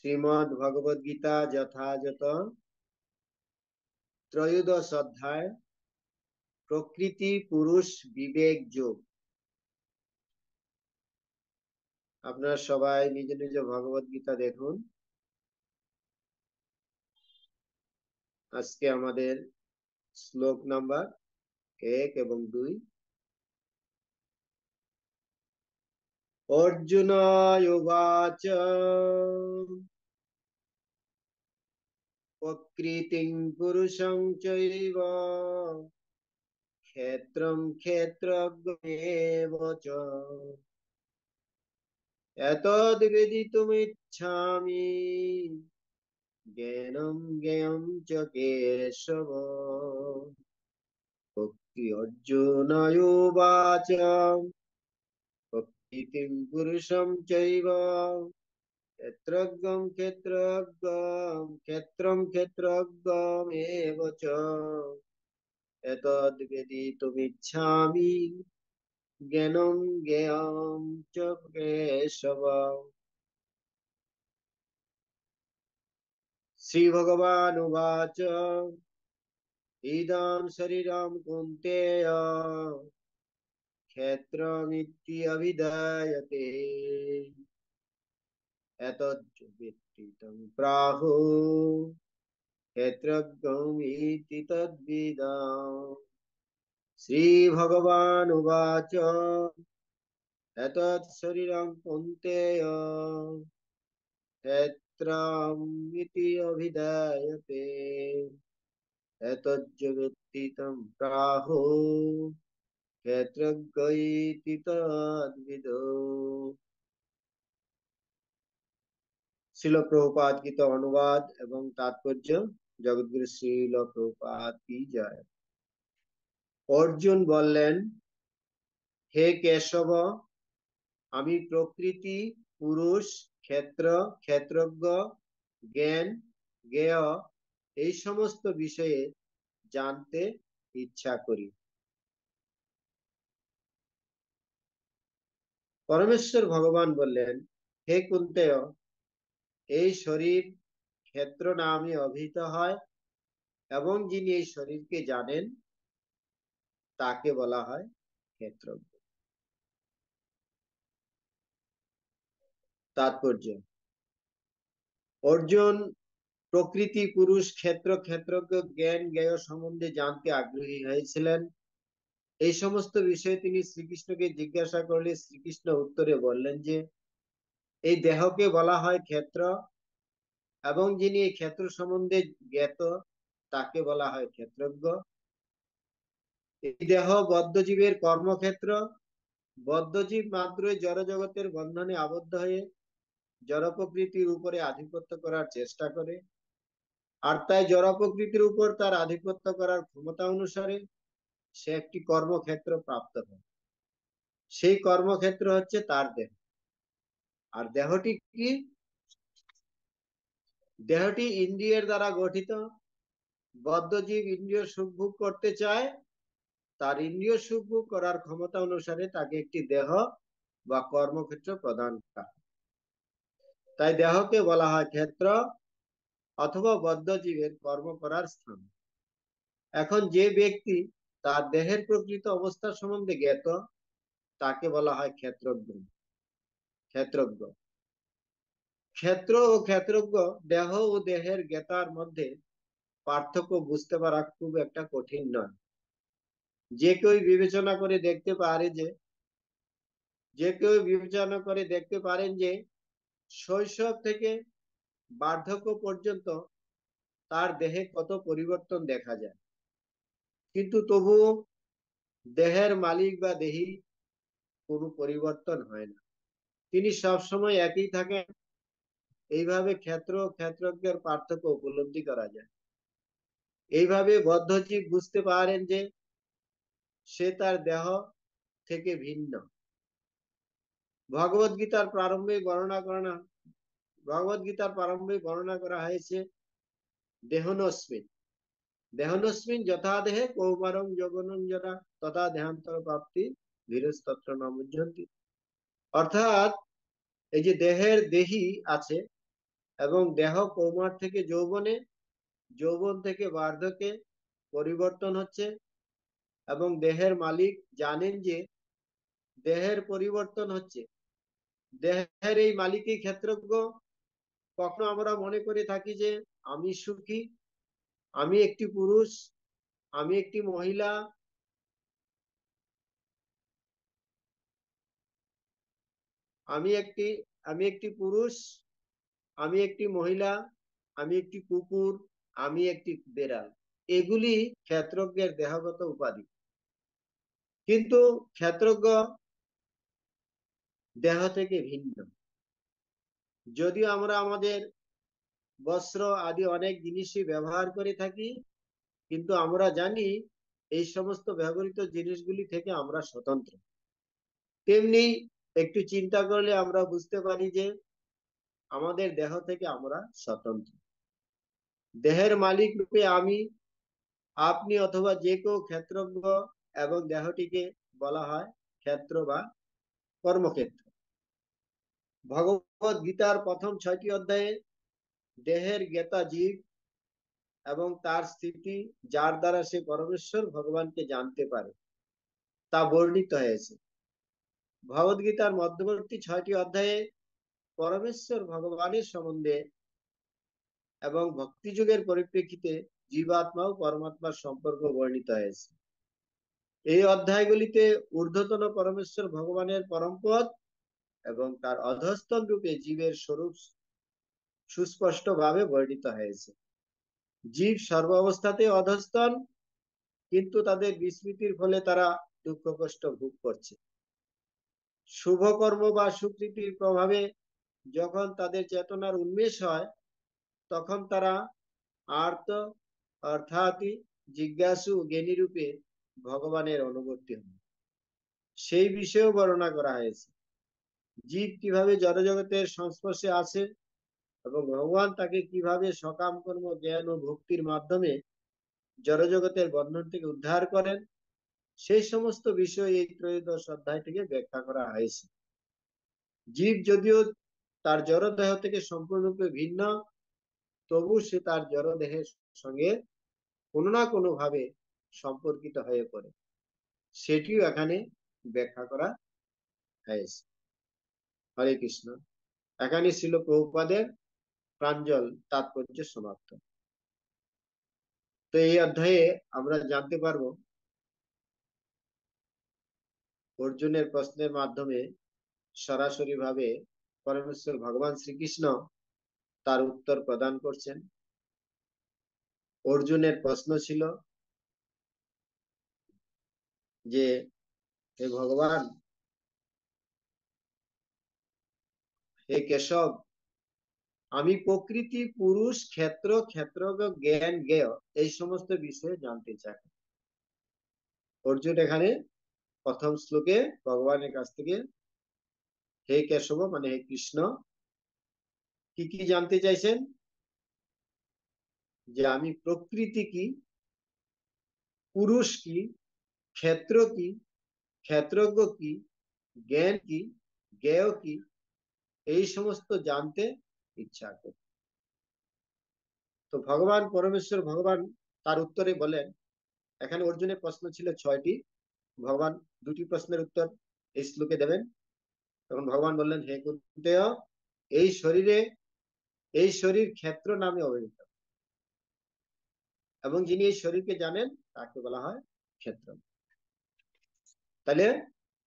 শ্রীমদ্ ভগবদ গীতা যথাযথ ত্রয়োদশ অধ্যায় প্রকৃতি পুরুষ বিবেক যোগ। আপনারা সবাই নিজ নিজ ভগবদ গীতা দেখুন। আজকে আমাদের শ্লোক নাম্বার 1 এবং 2। অর্জুন উবাচ প্রকৃতিং পুরুষং চৈব ক্ষেত্রং ক্ষেত্রজ্ঞমেব চ এতদ্বেদিতুমিচ্ছামি জ্ঞানম জ্ঞেয়ং চ কেশব। ভক্তি অর্জুন উবাচ প্রকৃতিং পুরুষং চৈব ক্ষেত্রজ্ঞং ক্ষেত্রং ক্ষেত্রজ্ঞমেব চ এতদ্বেদিতুমিচ্ছামি জ্ঞানং জ্ঞেয়ং চ কেশব। শ্রী ভগবান উবাচ ইদং শরীরং কৌন্তেয় ক্ষেত্রমিত্যভিধায়তে এতজ্জ বেত্তি তং প্রাহু ক্ষেত্রজ্ঞমিতি তদ্বিদাম। শ্রী ভগবান উবাচ এতৎ শরীরং কৌন্তেয় ক্ষেত্রমিতি অভিধায়তে এতজ্জ বেত্তি তং প্রাহু ক্ষেত্রজ্ঞ ইতি তদ্বিদো। শিল প্রভুপাদ গীতা অনুবাদ এবং তাৎপর্য। জগৎগুরু শ্রীল প্রভুপাদ কি জয়। অর্জুন বললেন, হে কেশব, আমি প্রকৃতি, পুরুষ, ক্ষেত্র, ক্ষেত্রজ্ঞ, জ্ঞান, জ্ঞেয় এই সমস্ত বিষয়ে জানতে ইচ্ছা করি। পরমেশ্বর ভগবান বললেন, হে কুন্তেয়, এই শরীর ক্ষেত্র নামে অভিহিত হয় এবং যিনি এই শরীরকে জানেন তাকে বলা হয় ক্ষেত্রজ্ঞ। তাৎপর্য: অর্জুন প্রকৃতি, পুরুষ, ক্ষেত্র, ক্ষেত্রজ্ঞ, জ্ঞান, জ্ঞেয় সম্বন্ধে জানতে আগ্রহী হয়েছিলেন। এই সমস্ত বিষয়ে তিনি শ্রীকৃষ্ণকে জিজ্ঞাসা করলে শ্রীকৃষ্ণ উত্তরে বললেন যে এই দেহকে বলা হয় ক্ষেত্র এবং যিনি এই ক্ষেত্র সম্বন্ধে জ্ঞাত তাকে বলা হয় ক্ষেত্রজ্ঞ। এই দেহ বদ্ধজীবের কর্মক্ষেত্র। বদ্ধজীব মাত্রই জড় জগতের বন্ধনে আবদ্ধ হয়ে জড় প্রকৃতির উপরে আধিপত্য করার চেষ্টা করে, আর তাই জড় প্রকৃতির উপর তার আধিপত্য করার ক্ষমতা অনুসারে সে একটি কর্মক্ষেত্র প্রাপ্ত হয়। সেই কর্মক্ষেত্র হচ্ছে তার দেহ। আর দেহটি কি? দেহটি ইন্দ্রিয়ের দ্বারা গঠিত। বদ্ধজীব ইন্দ্রিয় সুখ ভোগ করতে চায়, তার ইন্দ্রিয় সুখ ভোগ করার ক্ষমতা অনুসারে তাকে একটি দেহ বা কর্মক্ষেত্র প্রদান করা। তাই দেহকে বলা হয় ক্ষেত্র অথবা বদ্ধজীবের কর্ম করার স্থান। এখন যে ব্যক্তি তার দেহের প্রকৃত অবস্থা সম্বন্ধে জ্ঞাত তাকে বলা হয় ক্ষেত্রজ্ঞ। ক্ষেত্রজ্ঞ ক্ষেত্র ও ক্ষেত্রজ্ঞ, দেহ ও দেহের জ্ঞাতার মধ্যে পার্থক্য বুঝতে পারা খুব একটা কঠিন নয়। যে কেউ বিবেচনা করে দেখতে পারেন যে শৈশব থেকে বার্ধক্য পর্যন্ত তার দেহে কত পরিবর্তন দেখা যায়, কিন্তু তবুও দেহের মালিক বা দেহী কোনো পরিবর্তন হয় না, তিনি সবসময় একই থাকেন। এইভাবে ক্ষেত্র ও ক্ষেত্রজ্ঞের পার্থক্য উপলব্ধি করা যায়। এইভাবে বদ্ধজীব বুঝতে পারেন যে সে তার দেহ থেকে ভিন্ন। ভগবদ্গীতার প্রারম্ভে বর্ণনা করা হয়েছে দেহনস্মিন দেহনস্মিন যথা দেহে কৌমারং যৌবনং যথা তথা দেহান্তর প্রাপ্তি ধীরস্তত্র নমুহ্যন্তি। অর্থাৎ এই যে দেহের দেহী আছে, এবং দেহ কৌমার থেকে যৌবনে, যৌবন থেকে বার্ধক্যে পরিবর্তন হচ্ছে, এবং দেহের মালিক জানেন যে দেহের পরিবর্তন হচ্ছে। দেহের এই মালিকই ক্ষেত্রজ্ঞ। কখনো আমরা মনে করে থাকি যে আমি সুখী, আমি একটি পুরুষ, আমি একটি মহিলা, আমি একটি আমি একটি পুরুষ, আমি একটি মহিলা, আমি একটি কুকুর, আমি একটি বেড়াল। এগুলি ক্ষেত্রজ্ঞের দেহগত উপাধি। কিন্তু ক্ষেত্রজ্ঞ দেহ থেকে ভিন্ন। যদিও আমরা আমাদের বস্ত্র আদি অনেক জিনিসই ব্যবহার করে থাকি, কিন্তু আমরা জানি এই সমস্ত ব্যবহৃত জিনিসগুলি থেকে আমরা স্বতন্ত্র। তেমনি একটু চিন্তা করলে আমরা বুঝতে পারি যে আমাদের দেহ থেকে আমরা স্বতন্ত্র। দেহের মালিক রূপে আমি, আপনি অথবা যে কেউ ক্ষেত্রজ্ঞ, এবং দেহটিকে বলা হয় ক্ষেত্র বা কর্মক্ষেত্র। ভগবত গীতার প্রথম 6টি অধ্যায়ে দেহের জ্ঞাতা জীব এবং তার স্থিতি, যার দ্বারা সে পরমেশ্বর ভগবানকে জানতে পারে, তা বর্ণিত হয়েছে। ভগবত গীতার মধ্যবর্তী 6টি অধ্যায়ে পরমেশ্বর ভগবানের সম্বন্ধে এবং ভক্তিযুগের পরিপ্রেক্ষিতে জীবাত্মা ও পরমাত্মার সম্পর্ক বর্ণিত হয়েছে। এই অধ্যায়গুলিতে ঊর্ধ্বতন পরমেশ্বর ভগবানের পরমপদ এবং তার অধস্তন রূপে জীবের স্বরূপ সুস্পষ্টভাবে বর্ণিত হয়েছে। জীব সর্ব অবস্থাতে অধস্তন, কিন্তু তাদের বিস্মৃতির ফলে তারা দুঃখ কষ্ট ভোগ করছে। শুভ কর্ম বা সুকৃতির প্রভাবে যখন তাদের চেতনার উন্মেষ হয়, তখন তারা আর্ত অর্থাৎ জিজ্ঞাসু জ্ঞানী রূপে ভগবানের অনুবর্তী হন। সেই বিষয়েও বর্ণনা করা হয়েছে। জীব কিভাবে জড়জগতের সংস্পর্শে আছে এবং ভগবান তাকে কিভাবে সকাম কর্ম, জ্ঞান ও ভক্তির মাধ্যমে জড়জগতের বন্ধন থেকে উদ্ধার করেন, সেই সমস্ত বিষয় এই ত্রয়োদশ অধ্যায় থেকে ব্যাখ্যা করা হয়েছে। জীব যদিও তার জড় দেহ থেকে সম্পূর্ণরূপে ভিন্ন, তবু সে তার জড় দেহের সঙ্গে কোনো না কোনো ভাবে সম্পর্কিত হয়ে পড়ে। সেটিও এখানে ব্যাখ্যা করা হয়েছে। হরে কৃষ্ণ। এখানে ছিল প্রভুপাদের প্রাঞ্জল তাৎপর্য সমাপ্ত। তো এই অধ্যায়ে আমরা জানতে পারবো অর্জুনের প্রশ্নের মাধ্যমে সরাসরি ভাবে পরমেশ্বর ভগবান শ্রীকৃষ্ণ তার উত্তর প্রদান করছেন। অর্জুনের প্রশ্ন ছিল যে হে ভগবান, হে কেশব, আমি প্রকৃতি, পুরুষ, ক্ষেত্র, ক্ষেত্রজ্ঞ, জ্ঞান, জ্ঞেয় এই সমস্ত বিষয়ে জানতে চাই। অর্জুন এখানে প্রথম শ্লোকে ভগবানের কাছ থেকে হে কেশব মানে হে কৃষ্ণ কি কি জানতে চাইছেন? যে আমি প্রকৃতি কি, পুরুষ কি, ক্ষেত্র কি, ক্ষেত্রজ্ঞ কি, জ্ঞান কি, জ্ঞেয় কি, এই সমস্ত জানতে ইচ্ছা করে। তো ভগবান পরমেশ্বর ভগবান তার উত্তরে বলেন, এখানে অর্জুনের প্রশ্ন ছিল 6টি, ভগবান 2টি প্রশ্নের উত্তর এই শ্লোকে দেবেন। তখন ভগবান বললেন, হে কুন্তেয়, এই শরীরে, এই শরীর ক্ষেত্র নামে অভিহিত, এবং যিনি এই শরীরকে জানেন তাকে বলা হয় ক্ষেত্র। তাহলে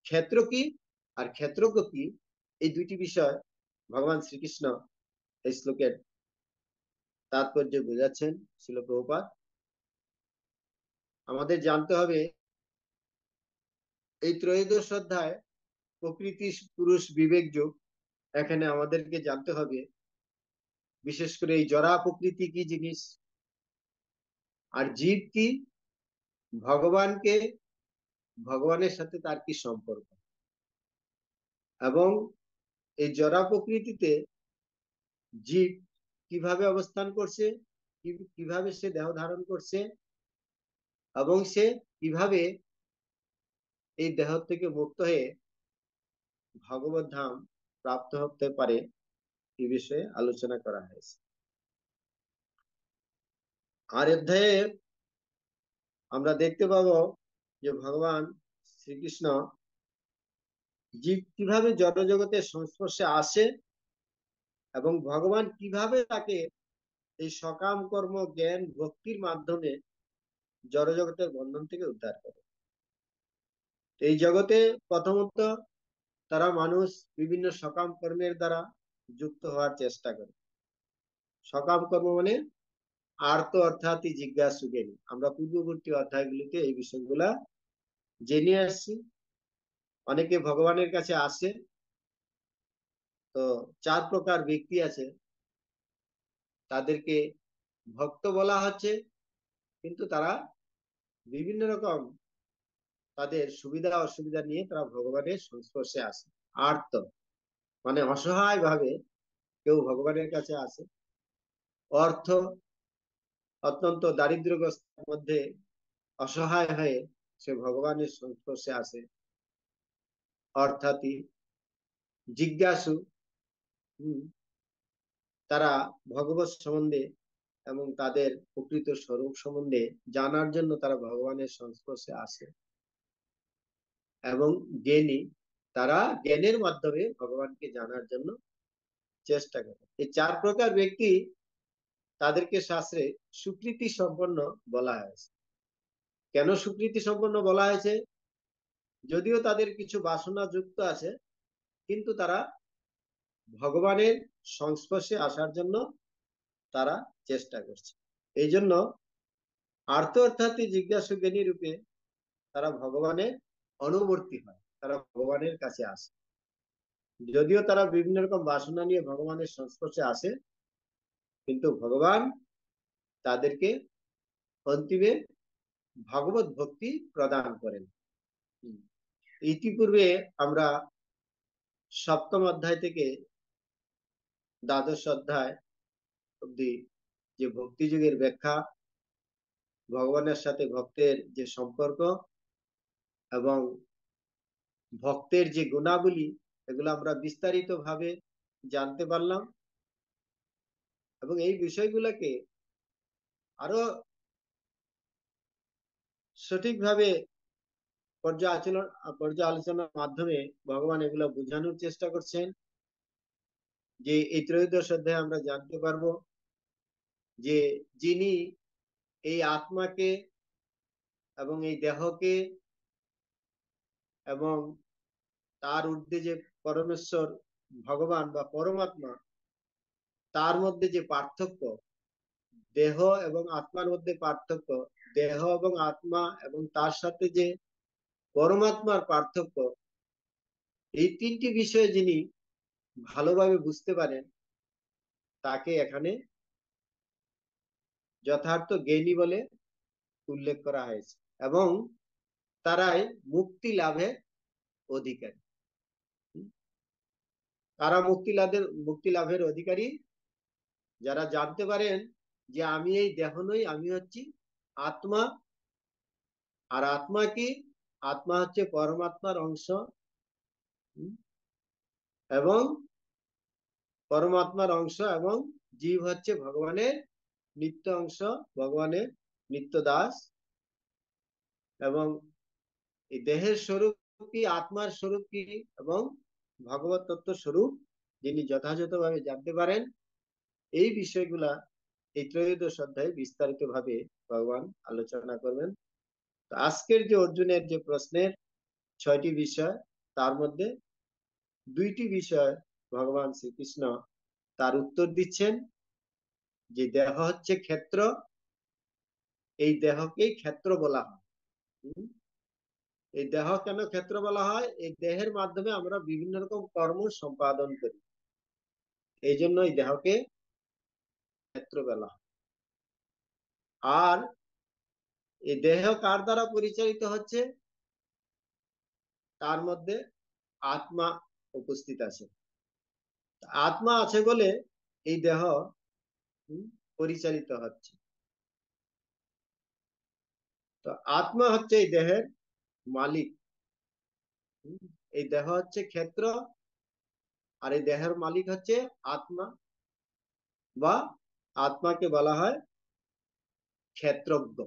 ক্ষেত্র কি আর ক্ষেত্রজ্ঞ কি, এই 2টি বিষয় ভগবান শ্রীকৃষ্ণ এই শ্লোকের তাৎপর্য বোঝাচ্ছেন শ্রীল প্রভুপাদ। আমাদের জানতে হবে এই ত্রয়োদশ অধ্যায় প্রকৃতি, পুরুষ, বিবেক যোগ, এখানে আমাদেরকে জানতে হবে বিশেষ করে এই জড়া প্রকৃতি কি জিনিস, আর জীব কি, ভগবানকে, ভগবানের সাথে তার কি সম্পর্ক, এবং এই জড়া প্রকৃতিতে জীব কিভাবে অবস্থান করছে, কিভাবে সে দেহ ধারণ করছে, এবং সে কিভাবে এই দেহ থেকে মুক্ত হয়ে ভগবত ধাম প্রাপ্ত হতে পারে, এই বিষয়ে আলোচনা করা হয়েছে। আর অধ্যায়ে আমরা দেখতে পাবো যে ভগবান শ্রীকৃষ্ণ জীব কিভাবে জড়জগতের সংস্পর্শে আসে এবং ভগবান কিভাবে তাকে এই সকাম কর্ম জ্ঞান ভক্তির মাধ্যমে জড়জগতের বন্ধন থেকে উদ্ধার করে। এই জগতে প্রথমত তারা মানুষ বিভিন্ন সকাম কর্মের দ্বারা যুক্ত হওয়ার চেষ্টা করে। সকাম কর্ম মানে আর্ত অর্থাৎ জিজ্ঞাসু জ্ঞানী। আমরা পূর্ববর্তী অধ্যায়গুলিতে এই বিষয়গুলা জেনে আসছি। অনেকে ভগবানের কাছে আসে। তো 4 প্রকার ব্যক্তি আছে, তাদেরকে ভক্ত বলা হচ্ছে, কিন্তু তারা বিভিন্ন রকম তাদের সুবিধা অসুবিধা নিয়ে তারা ভগবানের সংস্পর্শে আসে। আর্ত মানে অসহায় ভাবে কেউ ভগবানের কাছে আসে। অর্থ অত্যন্ত দারিদ্র্যগ্রস্তের মধ্যে অসহায় হয়ে সে ভগবানের সংস্পর্শে আসে। অর্থাৎ জিজ্ঞাসু, তারা ভগবত সম্বন্ধে এবং তাদের প্রকৃত স্বরূপ সম্বন্ধে জানার জন্য তারা ভগবানের সংস্পর্শে আসে। এবং জ্ঞানী, তারা জ্ঞানের মাধ্যমে ভগবানকে জানার জন্য চেষ্টা করে। এই 4 প্রকার ব্যক্তি, তাদেরকে শাস্ত্রে সুকৃতি সম্পন্ন বলা হয়েছে। কেন সুকৃতি সম্পন্ন বলা হয়েছে? যদিও তাদের কিছু বাসনা যুক্ত আছে, কিন্তু তারা ভগবানের সংস্পর্শে আসার জন্য তারা চেষ্টা করছে। এই জন্য আর্ত অর্থাৎ জিজ্ঞাসু জ্ঞানী রূপে তারা ভগবানের অনুবর্তী হয়, তারা ভগবানের কাছে আসে। যদিও তারা বিভিন্ন রকম বাসনা নিয়ে ভগবানের সংস্পর্শে আসে, কিন্তু ভগবান তাদেরকে অন্তিমে ভগবত ভক্তি প্রদান করেন। ইতিপূর্বে আমরা 7ম অধ্যায় থেকে দ্বাদশ অধ্যায় অব্দি যে ভক্তি যুগের ব্যাখ্যা, ভগবানের সাথে ভক্তের যে সম্পর্ক এবং ভক্তের যে গুণাবলী, এগুলো আমরা বিস্তারিত ভাবে জানতে পারলাম। এবং এই বিষয়গুলোকে আরো সঠিকভাবে পর্যালোচনার মাধ্যমে ভগবান এগুলো বোঝানোর চেষ্টা করছেন। যে এই ত্রয়োদশ অধ্যায়ে আমরা জানতে পারবো যে যিনি এই আত্মাকে এবং এই দেহকে এবং তার ঊর্ধ্বে যে পরমেশ্বর ভগবান বা পরমাত্মা, তার মধ্যে যে পার্থক্য, দেহ এবং আত্মার মধ্যে পার্থক্য, দেহ এবং আত্মা এবং তার সাথে যে পরমাত্মার পার্থক্য, এই 3টি বিষয় যিনি ভালোভাবে বুঝতে পারেন, তাকে এখানে যথার্থ জ্ঞানী বলে উল্লেখ করা হয়েছে। এবং তারাই মুক্তি লাভের অধিকারী। তারা মুক্তি লাভের অধিকারী যারা জানতে পারেন যে আমি এই দেহ নই, আমি হচ্ছি আত্মা। আর আত্মা কি? আত্মা হচ্ছে পরমাত্মার অংশ এবং পরমাত্মার অংশ, এবং জীব হচ্ছে ভগবানের নিত্য অংশ, ভগবানের নিত্য দাস। এবং এই দেহের স্বরূপ কি, আত্মার স্বরূপ কি এবং ভগবত তত্ত্ব স্বরূপ যিনি যথাযথভাবে জানতে পারেন, এই বিষয়গুলা এই ত্রয়োদশ অধ্যায়ে বিস্তারিত ভাবে ভগবান আলোচনা করবেন। তো আজকের যে অর্জুনের যে প্রশ্নের 6টি বিষয়, তার মধ্যে 2টি বিষয় ভগবান শ্রীকৃষ্ণ তার উত্তর দিচ্ছেন। যে দেহ হচ্ছে ক্ষেত্র, এই দেহকেই ক্ষেত্র বলা হয়। এই দেহ কেন ক্ষেত্র বলা হয়? এই দেহের মাধ্যমে আমরা বিভিন্ন রকম কর্ম সম্পাদন করি, এই জন্য এই দেহকে ক্ষেত্র বলা হয়। আর এই দেহ কার দ্বারা পরিচালিত হচ্ছে? তার মধ্যে আত্মা উপস্থিত আছে। আত্মা আছে বলে এই দেহ পরিচালিত হচ্ছে। তো আত্মা হচ্ছে এই দেহের মালিক। এই দেহ হচ্ছে ক্ষেত্র, আর এই দেহের মালিক হচ্ছে আত্মা, বা আত্মাকে বলা হয় ক্ষেত্রজ্ঞ।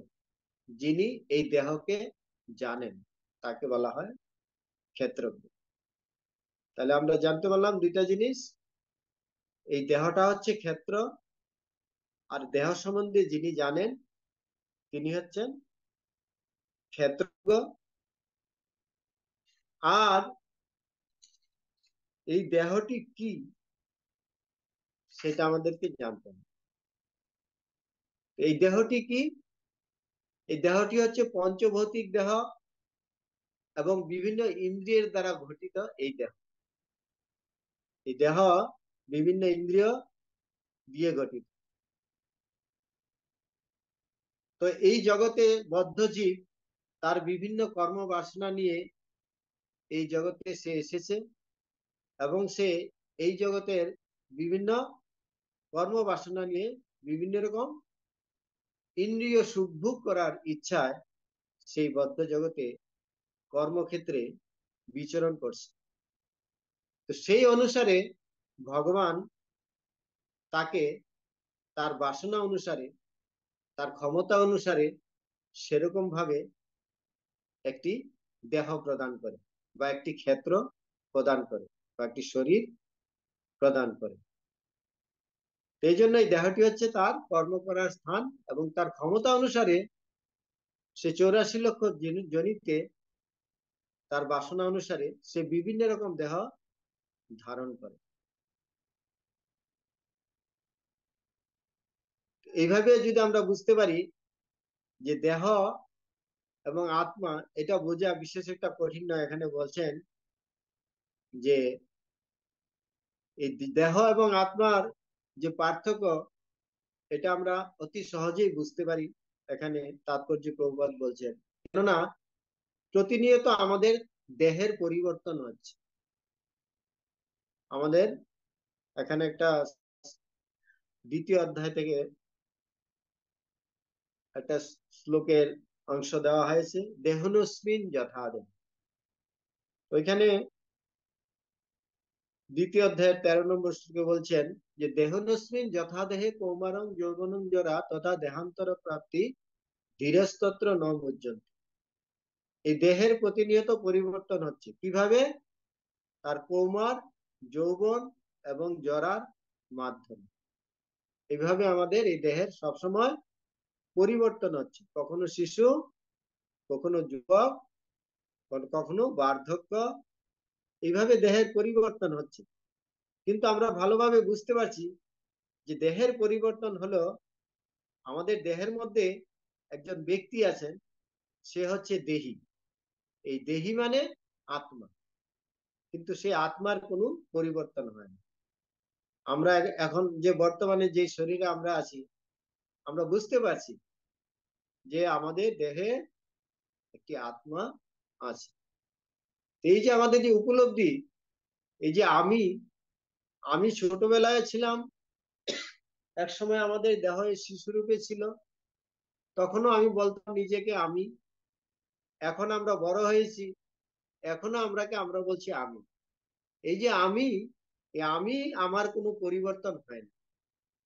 যিনি এই দেহকে জানেন তাকে বলা হয় ক্ষেত্রজ্ঞ। তাহলে আমরা জানতে পারলাম দুইটা জিনিস, এই দেহটা হচ্ছে ক্ষেত্র, আর দেহ সম্বন্ধে যিনি জানেন তিনি হচ্ছেন ক্ষেত্রজ্ঞ। আর এই দেহটি কি সেটা আমাদেরকে জানতে হবে। এই দেহটি কি? এই দেহটি হচ্ছে পঞ্চভৌতিক দেহ এবং বিভিন্ন ইন্দ্রিয়ের দ্বারা গঠিত। এই দেহ, এই দেহ বিভিন্ন ইন্দ্রিয় দিয়ে গঠিত। তো এই জগতে বদ্ধ জীব তার বিভিন্ন কর্ম বাসনা নিয়ে এই জগতে সে এসেছে, এবং সে এই জগতের বিভিন্ন কর্ম বাসনা নিয়ে বিভিন্ন রকম ইন্দ্রিয় সুখভোগ করার ইচ্ছায় সেই বদ্ধ জগতে কর্মক্ষেত্রে বিচরণ করছে। তো সেই অনুসারে ভগবান তাকে তার বাসনা অনুসারে, তার ক্ষমতা অনুসারে সেরকম ভাবে একটি দেহ প্রদান করে, বা একটি ক্ষেত্র প্রদান করে, বা একটি শরীর প্রদান করে। এই জন্য এই দেহটি হচ্ছে তার কর্ম করার স্থান, এবং তার ক্ষমতা অনুসারে সে 84 লক্ষ জনিতে তার বাসনা অনুসারে সে বিভিন্ন রকম দেহ ধারণ করে। এইভাবে যদি আমরা বুঝতে পারি যে দেহ এবং আত্মা, এটা বোঝা বিশেষ একটা কঠিন নয়। এখানে বলছেন যে এই দেহ এবং আত্মার যে পার্থক্য, এটা আমরা অতি সহজেই বুঝতে পারি। এখানে তাৎপর্য প্রভুপাদ বলছেন, কেননা প্রতিনিয়ত আমাদের দেহের পরিবর্তন হচ্ছে। আমাদের এখানে একটা 2য় অধ্যায় থেকে একটা শ্লোকের অংশ দেওয়া হয়েছে, দেহনস্মিন যথাদেহ। ওইখানে 2য় অধ্যায়ের 13 নম্বর শ্লোকে বলছেন যে দেহনস্মিন যথাদেহে কৌমারং যৌবনং জরা তথা দেহান্তর প্রাপ্তি ধীরস্তত্র ন মুহ্যন্তি। এই দেহের প্রতিনিয়ত পরিবর্তন হচ্ছে কিভাবে? তার কৌমার, যৌবন এবং জরার মাধ্যমে। এইভাবে আমাদের এই দেহের সবসময় পরিবর্তন হচ্ছে, কখনো শিশু, কখনো যুবক, কখনো বার্ধক্য, এইভাবে দেহের পরিবর্তন হচ্ছে। কিন্তু আমরা ভালোভাবে বুঝতে পারছি যে দেহের পরিবর্তন হলো, আমাদের দেহের মধ্যে একজন ব্যক্তি আছেন, সে হচ্ছে দেহী। এই দেহী মানে আত্মা, কিন্তু সেই আত্মার কোনো পরিবর্তন হয় না। আমরা এখন যে বর্তমানে যে শরীরে আমরা আছি, আমরা বুঝতে পারছি যে আমাদের দেহে একটি আত্মা আছে। এই যে আমাদের যে উপলব্ধি, এই যে আমি আমি ছোটবেলায় ছিলাম, এক সময় আমাদের দেহ শিশুরূপে ছিল, তখনও আমি বলতাম নিজেকে আমি। এখন আমরা বড় হয়েছি, এখনো আমরা বলছি আমি। এই যে আমি, এই আমি আমার কোনো পরিবর্তন হয় না,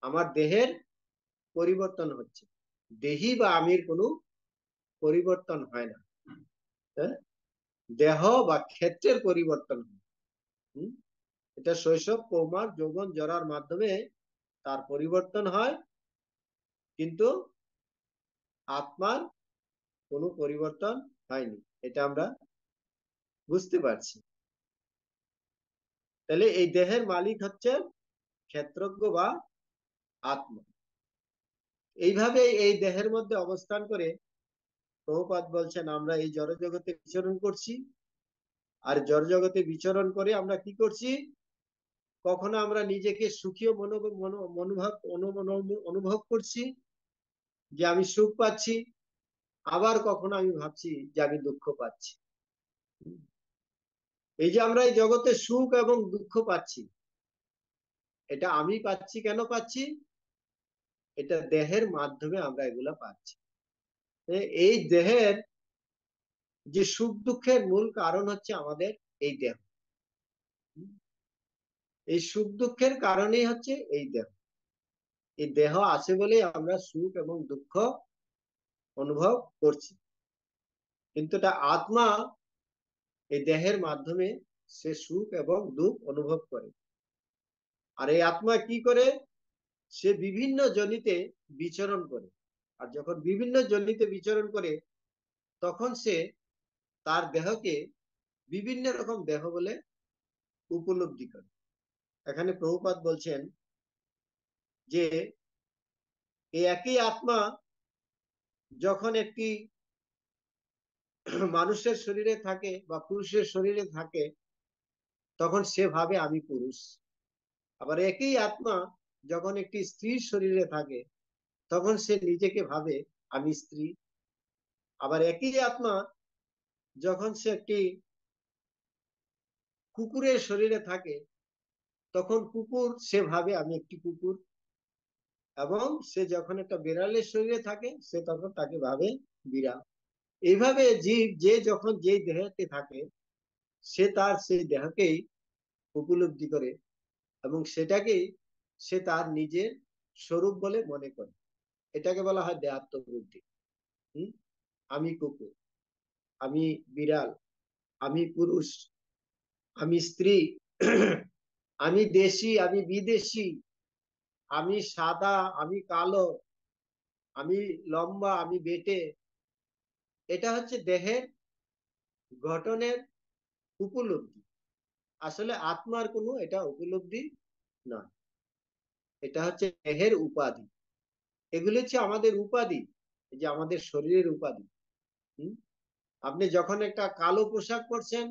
আমার দেহের পরিবর্তন হচ্ছে। দেহি বা আমির কোনো পরিবর্তন হয় না। হ্যাঁ, দেহ বা ক্ষেত্রের পরিবর্তন হয়। এটা শৈশব, কৌমার, যৌবন, জরার মাধ্যমে তার পরিবর্তন হয়, কিন্তু আত্মার কোনো পরিবর্তন হয়নি। এটা আমরা বুঝতে পারছি। তাহলে এই দেহের মালিক হচ্ছে ক্ষেত্রজ্ঞ বা আত্মা। এইভাবে এই দেহের মধ্যে অবস্থান করে প্রভুপাদ বলছেন আমরা এই জড় জগতে বিচরণ করছি। আর জড় জগতে বিচরণ করে আমরা কি করছি? কখনো আমরা নিজেকে সুখী অনুভব করছি যে আমি সুখ পাচ্ছি, আবার কখনো আমি ভাবছি যে আমি দুঃখ পাচ্ছি। এই যে আমরা এই জগতে সুখ এবং দুঃখ পাচ্ছি, এটা আমি পাচ্ছি। কেন পাচ্ছি? এটা দেহের মাধ্যমে আমরা এগুলা পাচ্ছি। এই দেহের যে সুখ দুঃখের মূল কারণ হচ্ছে আমাদের এই দেহ। এই সুখ দুঃখের কারণেই হচ্ছে এই দেহ। এই দেহ আছে বলেই আমরা সুখ এবং দুঃখ অনুভব করছি, কিন্তু এটা আত্মা এই দেহের মাধ্যমে সে সুখ এবং দুঃখ অনুভব করে। আর এই আত্মা কি করে? সে বিভিন্ন যোনিতে বিচরণ করে। আর যখন বিভিন্ন যোনিতে বিচরণ করে, তখন সে তার দেহকে বিভিন্ন রকম দেহ বলে উপলব্ধি করে। এখানে প্রভুপাদ বলছেন যে এই একই আত্মা যখন একটি মানুষের শরীরে থাকে বা পুরুষের শরীরে থাকে, তখন সে ভাবে আমি পুরুষ। আবার একই আত্মা যখন একটি স্ত্রীর শরীরে থাকে, তখন সে নিজেকে ভাবে আমি স্ত্রী। আবার একই আত্মা যখন সে একটি কুকুরের শরীরে থাকে, তখন কুকুর সে ভাবে আমি একটি কুকুর। এবং সে যখন একটা বিড়ালের শরীরে থাকে, সে তখন তাকে ভাবে বিড়াল। এইভাবে জীব যে যখন যেই দেহতে থাকে, সে তার সেই দেহকেই উপলব্ধি করে এবং সেটাকেই সে তার নিজের স্বরূপ বলে মনে করে। এটাকে বলা হয় দেহাত্মবুদ্ধি। হম আমি কুকুর, আমি বিড়াল, আমি পুরুষ, আমি স্ত্রী, আমি দেশি, আমি বিদেশি, আমি সাদা, আমি কালো, আমি লম্বা, আমি বেটে। এটা হচ্ছে দেহের গঠনের উপলব্ধি। আসলে আত্মার কোনো এটা উপলব্ধি নয়, এটা হচ্ছে দেহের উপাধি। এগুলো হচ্ছে আমাদের উপাধি, এই যে আমাদের শরীরের উপাধি। হম আপনি যখন একটা কালো পোশাক পরছেন,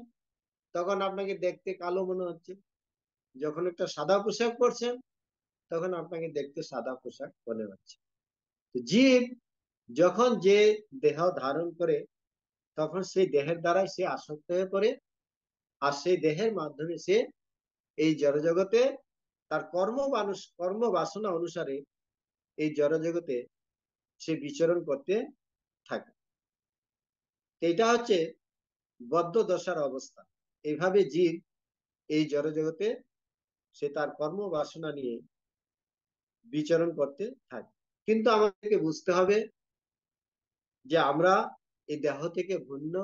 তখন আপনাকে দেখতে কালো মনে হচ্ছে। যখন একটা সাদা পোশাক পরছেন, তখন আপনাকে দেখতে সাদা পোশাক মনে হচ্ছে। তো জীব যখন যে দেহ ধারণ করে, তখন সেই দেহের দ্বারাই সে আসক্ত হয়ে পড়ে। আর সেই দেহের মাধ্যমে সে এই জড়জগতে তার কর্ম বাসনা অনুসারে এই জড়জগতে সে বিচরণ করতে থাকে। এটা হচ্ছে বদ্ধ দশার অবস্থা। এইভাবে জীব এই জড়জগতে সে তার কর্ম বাসনা নিয়ে বিচরণ করতে থাকে। কিন্তু আমাদেরকে বুঝতে হবে যে আমরা এই দেহ থেকে ভিন্ন।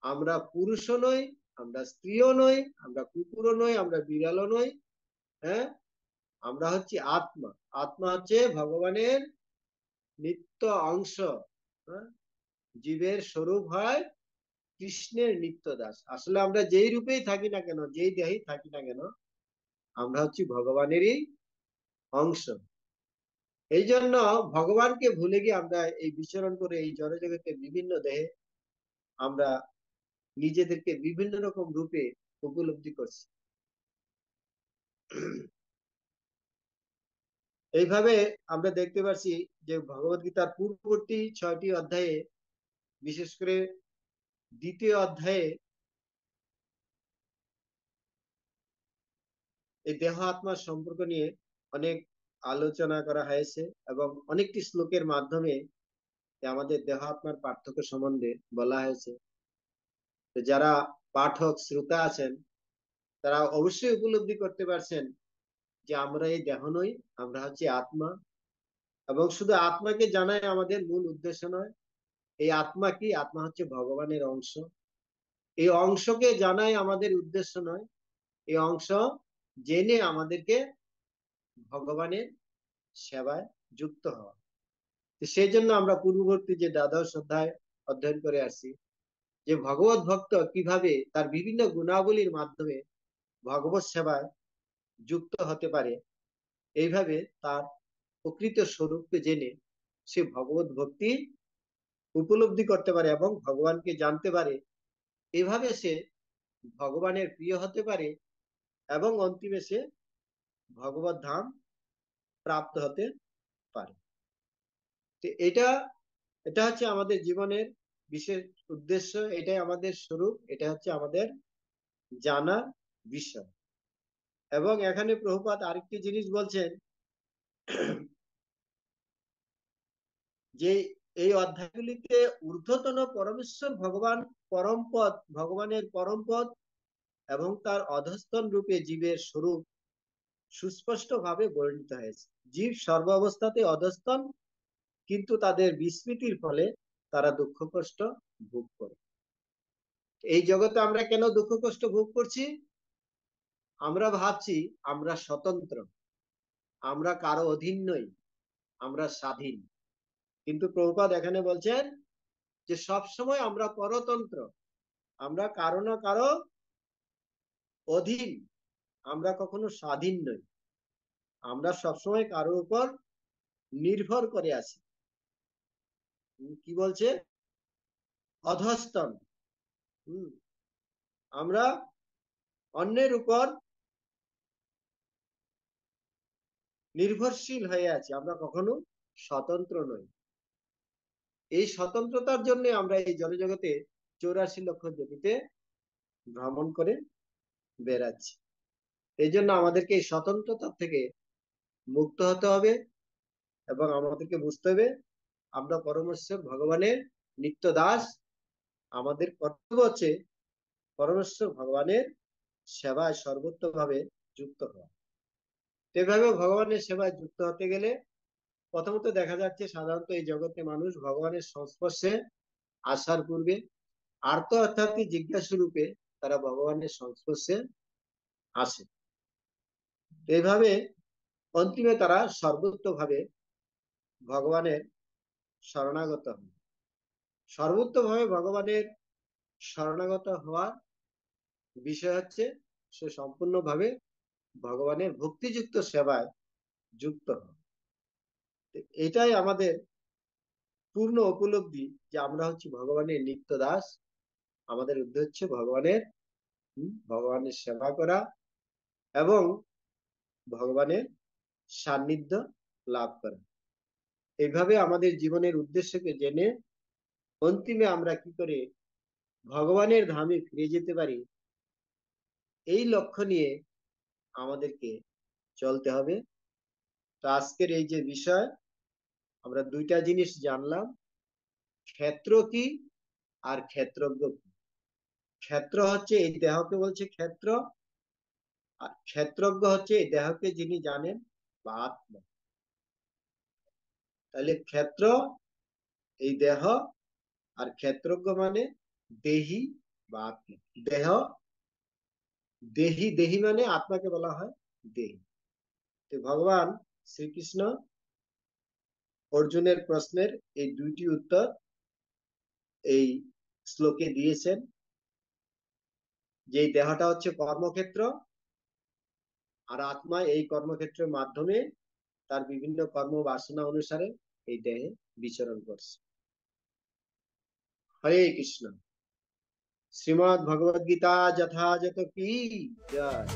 আমরা পুরুষও নই, আমরা স্ত্রীও নই, আমরা কুকুরও নই, আমরা বিড়ালও নই। হ্যাঁ, আমরা হচ্ছে আত্মা। আত্মা হচ্ছে ভগবানের নিত্য অংশ। হ্যাঁ, জীবের স্বরূপ হয় কৃষ্ণের নিত্য দাস। আসলে আমরা যেই রূপেই থাকি না কেন, যেই দেহেই থাকি না কেন, আমরা হচ্ছি ভগবানেরই অংশ। এই জন্য ভগবানকে ভুলে গিয়ে আমরা এই বিচরণ করে এই জড়জগতের বিভিন্ন দেহে আমরা নিজেদেরকে বিভিন্ন রকম রূপে উপলব্ধি করছি। এইভাবে আমরা দেখতে পাচ্ছি যে ভগবত গীতার পূর্ববর্তী 6টি অধ্যায়ে, বিশেষ করে দ্বিতীয় অধ্যায়ে, এই দেহ আত্মার সম্পর্ক নিয়ে অনেক আলোচনা করা হয়েছে এবং অনেকটি শ্লোকের মাধ্যমে আমাদের দেহ আত্মার পার্থক্য সম্বন্ধে বলা হয়েছে। যারা পাঠক শ্রোতা আছেন, তারা অবশ্যই উপলব্ধি করতে পারছেন যে আমরা এই দেহ নই, আমরা হচ্ছে আত্মা। এবং শুধু আত্মাকে জানাই আমাদের মূল উদ্দেশ্য নয়। এই আত্মা কি? আত্মা হচ্ছে ভগবানের অংশ। এই অংশকে জানাই আমাদের উদ্দেশ্য নয়। এই অংশ জেনে আমাদেরকে ভগবানের সেবায় যুক্ত হওয়া। সেই জন্য আমরা পূর্ববর্তী যে দ্বাদশ অধ্যায় অধ্যয়ন করে আসছি, যে ভগবত ভক্ত কিভাবে তার বিভিন্ন গুণাবলীর মাধ্যমে ভগবত সেবায় যুক্ত হতে পারে। এইভাবে তার প্রকৃত স্বরূপকে জেনে সে ভগবত ভক্তি উপলব্ধি করতে পারে এবং ভগবানকে জানতে পারে। এভাবে সে ভগবানের প্রিয় হতে পারে এবং অন্তিমে সে ভগবত ধাম প্রাপ্ত হতে পারে। তো এটা এটা হচ্ছে আমাদের জীবনের বিশেষ উদ্দেশ্য, এটাই আমাদের স্বরূপ, এটা হচ্ছে আমাদের জানার বিষয়। এবং এখানে প্রভুপাদ আরেকটি জিনিস বলছেন যে এই অধ্যায়গুলিতে ঊর্ধ্বতন পরমেশ্বর ভগবান, পরম পদ, ভগবানের পরম পদ এবং তার অধস্তন রূপে জীবের স্বরূপ সুস্পষ্ট ভাবে বর্ণিত হয়েছে। জীব সর্বাবস্থাতে অধস্তন, কিন্তু তাদের বিস্মৃতির ফলে তারা দুঃখ কষ্ট ভোগ করে। এই জগতে আমরা কেন দুঃখ কষ্ট ভোগ করছি? আমরা ভাবছি আমরা স্বতন্ত্র, আমরা কারো অধীন নই, আমরা স্বাধীন। কিন্তু প্রভুপাদ এখানে বলছেন যে সব সময় আমরা পরতন্ত্র, আমরা কারো না কারো অধীন, আমরা কখনো স্বাধীন নই, আমরা সবসময় কারোর উপর নির্ভর করে আছি। কি বলছে? অধস্তন। আমরা অন্যের উপর নির্ভরশীল হয়ে আছি, আমরা কখনো স্বতন্ত্র নই। এই স্বতন্ত্রতার জন্য আমরা এই জড়জগতে 84 লক্ষ জমিতে ভ্রমণ করে বেড়াচ্ছি। এই জন্য আমাদেরকে এই স্বতন্ত্রতা থেকে মুক্ত হতে হবে এবং আমাদেরকে বুঝতে হবে আমরা পরমেশ্বর ভগবানের নিত্য দাস। আমাদের কর্তব্য হচ্ছে পরমেশ্বর ভগবানের সেবায় সর্বোত্তভাবে যুক্ত হওয়া। এভাবে ভগবানের সেবায় যুক্ত হতে গেলে প্রথমত দেখা যাচ্ছে সাধারণত এই জগতে মানুষ ভগবানের সংস্পর্শে আসার পূর্বে আর্ত অর্থাৎ জিজ্ঞাসা রূপে তারা ভগবানের সংস্পর্শে আসে। এইভাবে অন্তিমে তারা সর্বোত্তভাবে ভগবানের শরণাগত হন। সর্বোত্তভাবে ভগবানের শরণাগত হওয়ার বিষয় হচ্ছে সে সম্পূর্ণভাবে ভগবানের ভক্তিযুক্ত সেবায় যুক্ত হন। এটাই আমাদের পূর্ণ উপলব্ধি যে আমরা হচ্ছে ভগবানের নিত্য দাস। আমাদের উদ্দেশ্য হচ্ছে ভগবানের সেবা করা এবং ভগবানের সান্নিধ্য লাভ করা। এইভাবে আমাদের জীবনের উদ্দেশ্যকে জেনে অন্তিমে আমরা কি করে ভগবানের ধামে ফিরে যেতে পারি, এই লক্ষ্য নিয়ে আমাদেরকে চলতে হবে। তো আজকের এই যে বিষয়, আমরা দুইটা জিনিস জানলাম, ক্ষেত্র কি আর ক্ষেত্রজ্ঞ কি। ক্ষেত্র হচ্ছে এই দেহকে বলছে ক্ষেত্র, আর ক্ষেত্রজ্ঞ হচ্ছে এই দেহকে যিনি জানেন বা আত্মা। তাহলে ক্ষেত্র এই দেহ, আর ক্ষেত্রজ্ঞ মানে দেহি বা আত্মা। দেহ দেহি, দেহি মানে আত্মাকে বলা হয় দেহি। তো ভগবান শ্রীকৃষ্ণ অর্জুনের প্রশ্নের এই দুইটি উত্তর এই শ্লোকে দিয়েছেন, যে দেহটা হচ্ছে কর্মক্ষেত্র আর আত্মা এই কর্মক্ষেত্রের মাধ্যমে তার বিভিন্ন কর্ম বাসনা অনুসারে এই দেহে বিচরণ করছে। হরে কৃষ্ণ। শ্রীমদ্ ভগবদ গীতা যথাযথ কি জয়।